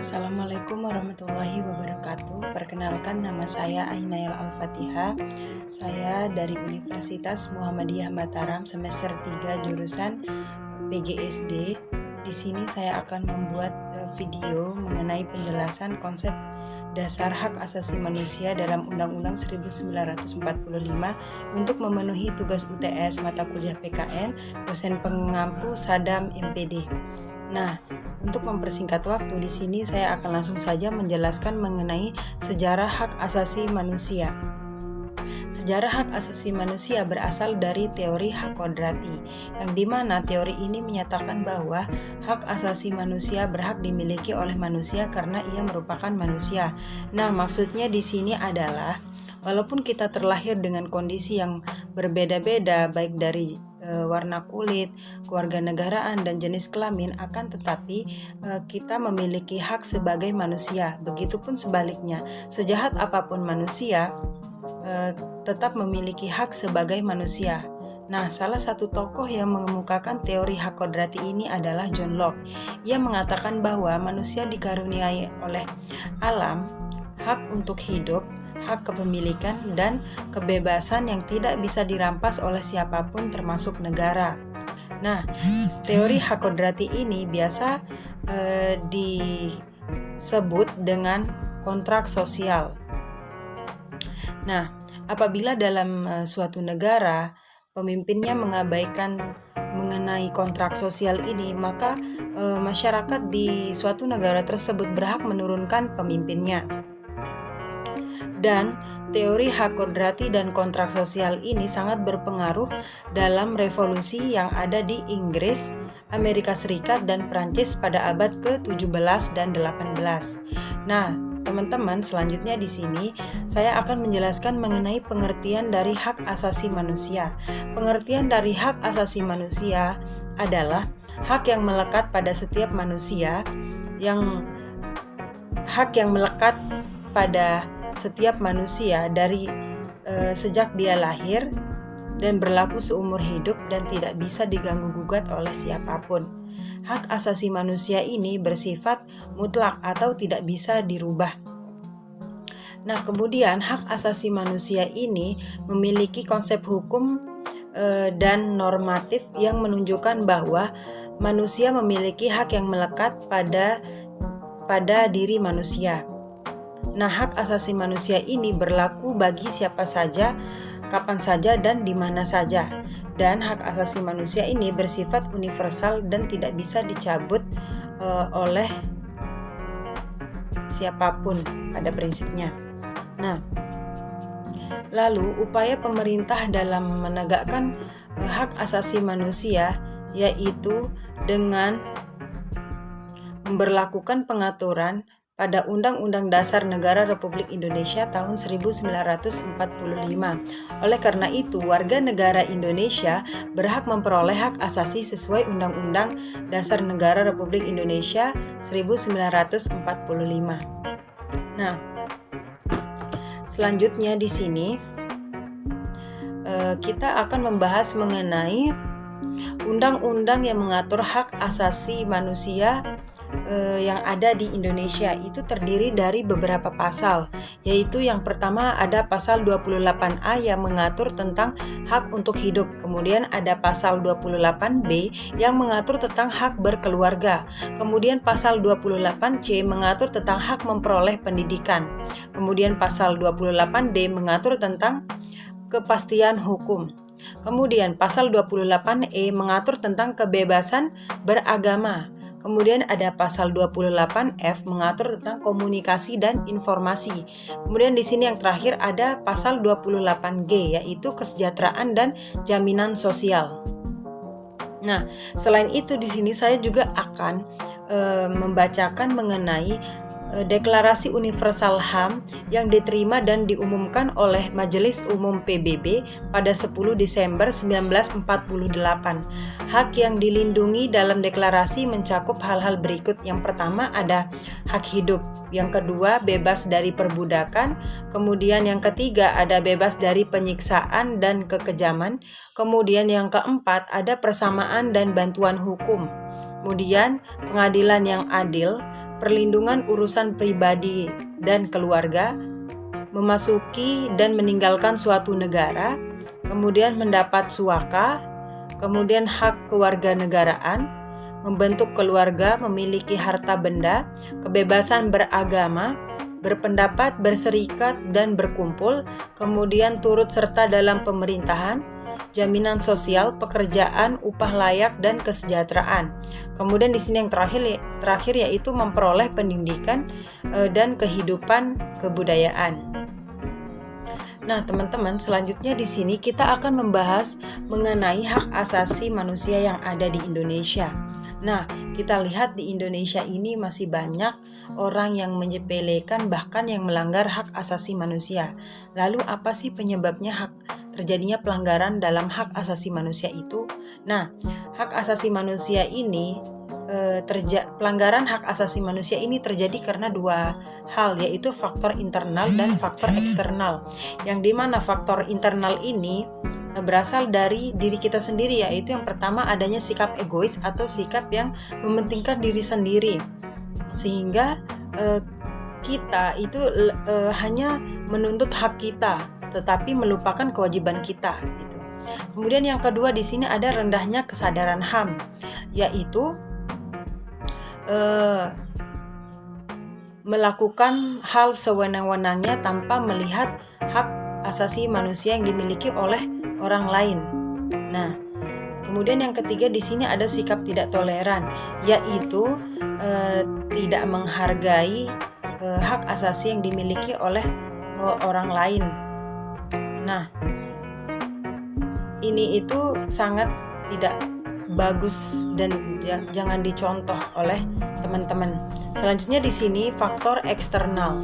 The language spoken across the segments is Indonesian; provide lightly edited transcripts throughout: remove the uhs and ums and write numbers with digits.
Assalamualaikum warahmatullahi wabarakatuh. Perkenalkan, nama saya Ainael Al-Fatihah. Saya dari Universitas Muhammadiyah Mataram semester 3 jurusan PGSD. Di sini saya akan membuat video mengenai penjelasan konsep dasar hak asasi manusia dalam Undang-Undang 1945 untuk memenuhi tugas UTS mata kuliah PKN dosen pengampu Sadam MPD. Nah, untuk mempersingkat waktu, di sini saya akan langsung saja menjelaskan mengenai sejarah hak asasi manusia. Sejarah hak asasi manusia berasal dari teori hak kodrati, yang dimana teori ini menyatakan bahwa hak asasi manusia berhak dimiliki oleh manusia karena ia merupakan manusia. Nah, maksudnya di sini adalah walaupun kita terlahir dengan kondisi yang berbeda-beda, baik dari warna kulit, kewarganegaraan, dan jenis kelamin, akan tetapi kita memiliki hak sebagai manusia. Begitupun sebaliknya, sejahat apapun manusia tetap memiliki hak sebagai manusia. Nah, salah satu tokoh yang mengemukakan teori hak kodrati ini adalah John Locke. Ia mengatakan bahwa manusia dikaruniai oleh alam hak untuk hidup, hak kepemilikan, dan kebebasan yang tidak bisa dirampas oleh siapapun termasuk negara. Nah, teori hak kodrati ini biasa disebut dengan kontrak sosial. Nah, apabila dalam suatu negara pemimpinnya mengabaikan mengenai kontrak sosial ini, maka masyarakat di suatu negara tersebut berhak menurunkan pemimpinnya. Dan teori hak kodrati dan kontrak sosial ini sangat berpengaruh dalam revolusi yang ada di Inggris, Amerika Serikat, dan Prancis pada abad ke-17 dan 18. Nah, teman-teman, selanjutnya di sini saya akan menjelaskan mengenai pengertian dari hak asasi manusia. Pengertian dari hak asasi manusia adalah hak yang melekat pada setiap manusia, hak yang melekat pada setiap manusia dari sejak dia lahir dan berlaku seumur hidup dan tidak bisa diganggu-gugat oleh siapapun. Hak asasi manusia ini bersifat mutlak atau tidak bisa dirubah. Nah, kemudian hak asasi manusia ini memiliki konsep hukum dan normatif yang menunjukkan bahwa manusia memiliki hak yang melekat pada diri manusia. Nah, hak asasi manusia ini berlaku bagi siapa saja, kapan saja, dan di mana saja. Dan hak asasi manusia ini bersifat universal dan tidak bisa dicabut oleh siapapun pada prinsipnya. Nah, lalu upaya pemerintah dalam menegakkan hak asasi manusia yaitu dengan memberlakukan pengaturan pada Undang-Undang Dasar Negara Republik Indonesia tahun 1945. Oleh karena itu, warga negara Indonesia berhak memperoleh hak asasi sesuai Undang-Undang Dasar Negara Republik Indonesia 1945. Nah, selanjutnya di sini kita akan membahas mengenai undang-undang yang mengatur hak asasi manusia yang ada di Indonesia. Itu terdiri dari beberapa pasal, yaitu yang pertama ada pasal 28A yang mengatur tentang hak untuk hidup. Kemudian ada pasal 28B yang mengatur tentang hak berkeluarga. Kemudian pasal 28C mengatur tentang hak memperoleh pendidikan. Kemudian pasal 28D mengatur tentang kepastian hukum. Kemudian pasal 28E mengatur tentang kebebasan beragama. Kemudian ada pasal 28F mengatur tentang komunikasi dan informasi. Kemudian di sini yang terakhir ada pasal 28G yaitu kesejahteraan dan jaminan sosial. Nah, selain itu di sini saya juga akan membacakan mengenai Deklarasi Universal HAM yang diterima dan diumumkan oleh Majelis Umum PBB pada 10 Desember 1948. Hak yang dilindungi dalam deklarasi mencakup hal-hal berikut. Yang pertama ada hak hidup, yang kedua bebas dari perbudakan, kemudian yang ketiga ada bebas dari penyiksaan dan kekejaman, kemudian yang keempat ada persamaan dan bantuan hukum, kemudian pengadilan yang adil, perlindungan urusan pribadi dan keluarga, memasuki dan meninggalkan suatu negara, kemudian mendapat suaka, kemudian hak kewarganegaraan, membentuk keluarga, memiliki harta benda, kebebasan beragama, berpendapat, berserikat, dan berkumpul, kemudian turut serta dalam pemerintahan, jaminan sosial, pekerjaan, upah layak, dan kesejahteraan. Kemudian di sini yang terakhir yaitu memperoleh pendidikan dan kehidupan kebudayaan. Nah, teman-teman, selanjutnya di sini kita akan membahas mengenai hak asasi manusia yang ada di Indonesia. Nah, kita lihat di Indonesia ini masih banyak orang yang menyepelekan bahkan yang melanggar hak asasi manusia. Lalu apa sih penyebabnya terjadinya pelanggaran dalam hak asasi manusia itu? Nah, hak asasi manusia ini pelanggaran hak asasi manusia ini terjadi karena dua hal, yaitu faktor internal dan faktor eksternal. Yang dimana faktor internal ini berasal dari diri kita sendiri, yaitu yang pertama adanya sikap egois atau sikap yang mementingkan diri sendiri, sehingga kita itu hanya menuntut hak kita tetapi melupakan kewajiban kita gitu. Kemudian yang kedua di sini ada rendahnya kesadaran HAM, yaitu melakukan hal sewenang-wenangnya tanpa melihat hak asasi manusia yang dimiliki oleh orang lain. Nah, kemudian yang ketiga di sini ada sikap tidak toleran, yaitu tidak menghargai hak asasi yang dimiliki oleh orang lain. Nah, ini itu sangat tidak bagus dan jangan dicontoh oleh teman-teman. Selanjutnya di sini faktor eksternal.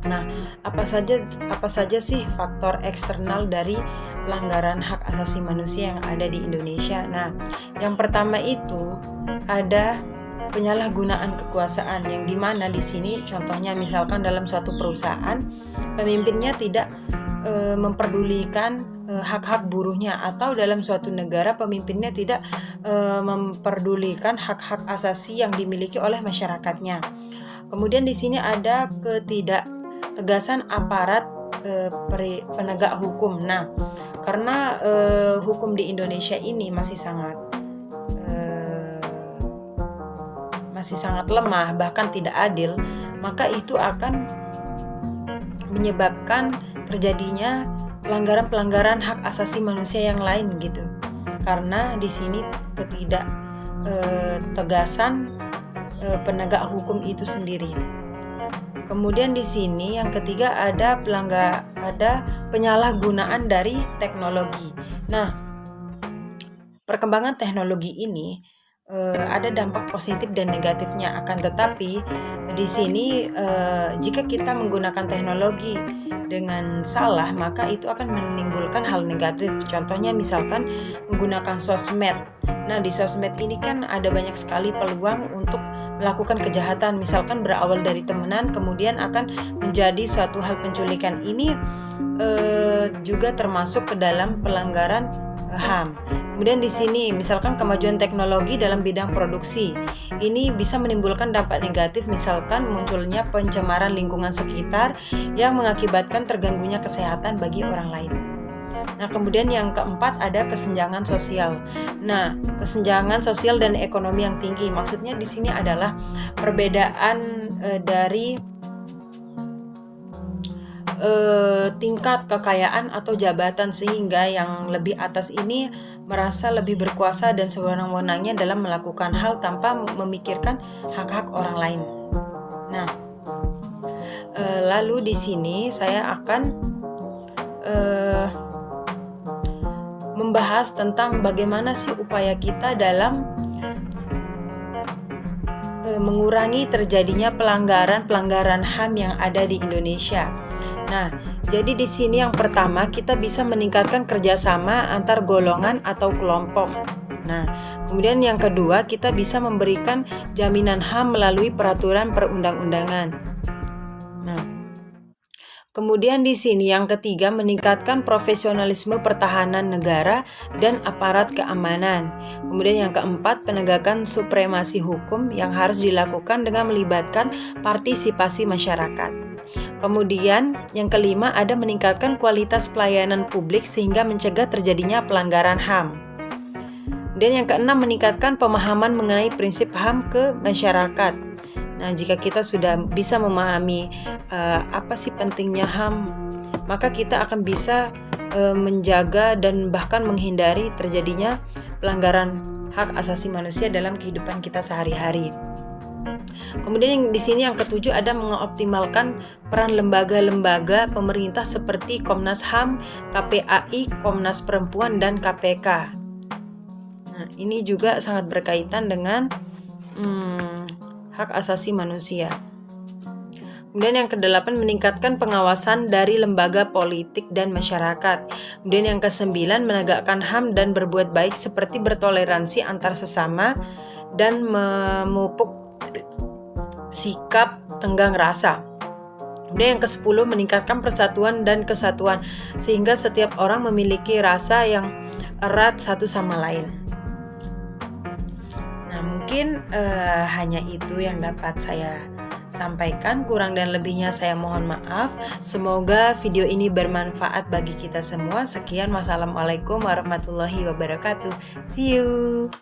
Nah, apa saja sih faktor eksternal dari pelanggaran hak asasi manusia yang ada di Indonesia? Nah, yang pertama itu ada penyalahgunaan kekuasaan, yang dimana di sini contohnya misalkan dalam suatu perusahaan pemimpinnya tidak memperdulikan hak-hak buruhnya, atau dalam suatu negara pemimpinnya tidak memperdulikan hak-hak asasi yang dimiliki oleh masyarakatnya. Kemudian di sini ada ketidaktegasan aparat penegak hukum. Nah, karena hukum di Indonesia ini masih sangat lemah, bahkan tidak adil, maka itu akan menyebabkan terjadinya pelanggaran-pelanggaran hak asasi manusia yang lain gitu. Karena di sini ketidaktegasan penegak hukum itu sendiri. Kemudian di sini yang ketiga ada penyalahgunaan dari teknologi. Nah, perkembangan teknologi ini ada dampak positif dan negatifnya. Akan tetapi di sini jika kita menggunakan teknologi dengan salah, maka itu akan menimbulkan hal negatif. Contohnya misalkan menggunakan sosmed. Nah, di sosmed ini kan ada banyak sekali peluang untuk melakukan kejahatan. Misalkan berawal dari temenan kemudian akan menjadi suatu hal penculikan. Ini juga termasuk ke dalam pelanggaran HAM. Kemudian di sini misalkan kemajuan teknologi dalam bidang produksi ini bisa menimbulkan dampak negatif, misalkan munculnya pencemaran lingkungan sekitar yang mengakibatkan terganggunya kesehatan bagi orang lain. Nah, kemudian yang keempat ada kesenjangan sosial. Nah, kesenjangan sosial dan ekonomi yang tinggi, maksudnya di sini adalah perbedaan dari tingkat kekayaan atau jabatan, sehingga yang lebih atas ini merasa lebih berkuasa dan sewenang-wenangnya dalam melakukan hal tanpa memikirkan hak-hak orang lain. Nah, lalu di sini saya akan membahas tentang bagaimana sih upaya kita dalam mengurangi terjadinya pelanggaran HAM yang ada di Indonesia. Nah, jadi di sini yang pertama kita bisa meningkatkan kerjasama antar golongan atau kelompok. Nah, kemudian yang kedua kita bisa memberikan jaminan HAM melalui peraturan perundang-undangan. Nah, Kemudian di sini yang ketiga, meningkatkan profesionalisme pertahanan negara dan aparat keamanan. Kemudian yang keempat, penegakan supremasi hukum yang harus dilakukan dengan melibatkan partisipasi masyarakat. Kemudian yang kelima, ada meningkatkan kualitas pelayanan publik sehingga mencegah terjadinya pelanggaran HAM. Dan yang keenam, meningkatkan pemahaman mengenai prinsip HAM ke masyarakat. Nah, jika kita sudah bisa memahami apa sih pentingnya HAM, maka kita akan bisa menjaga dan bahkan menghindari terjadinya pelanggaran hak asasi manusia dalam kehidupan kita sehari-hari. Kemudian di sini yang ketujuh, ada mengoptimalkan peran lembaga-lembaga pemerintah seperti Komnas HAM, KPAI, Komnas Perempuan, dan KPK. Nah, ini juga sangat berkaitan dengan hak asasi manusia. Kemudian yang kedelapan, meningkatkan pengawasan dari lembaga politik dan masyarakat. Kemudian yang kesembilan, menegakkan HAM dan berbuat baik seperti bertoleransi antar sesama dan memupuk sikap tenggang rasa. Kemudian yang ke-10, meningkatkan persatuan dan kesatuan sehingga setiap orang memiliki rasa yang erat satu sama lain. Mungkin hanya itu yang dapat saya sampaikan. Kurang dan lebihnya saya mohon maaf. Semoga video ini bermanfaat bagi kita semua. Sekian, wassalamualaikum warahmatullahi wabarakatuh. See you.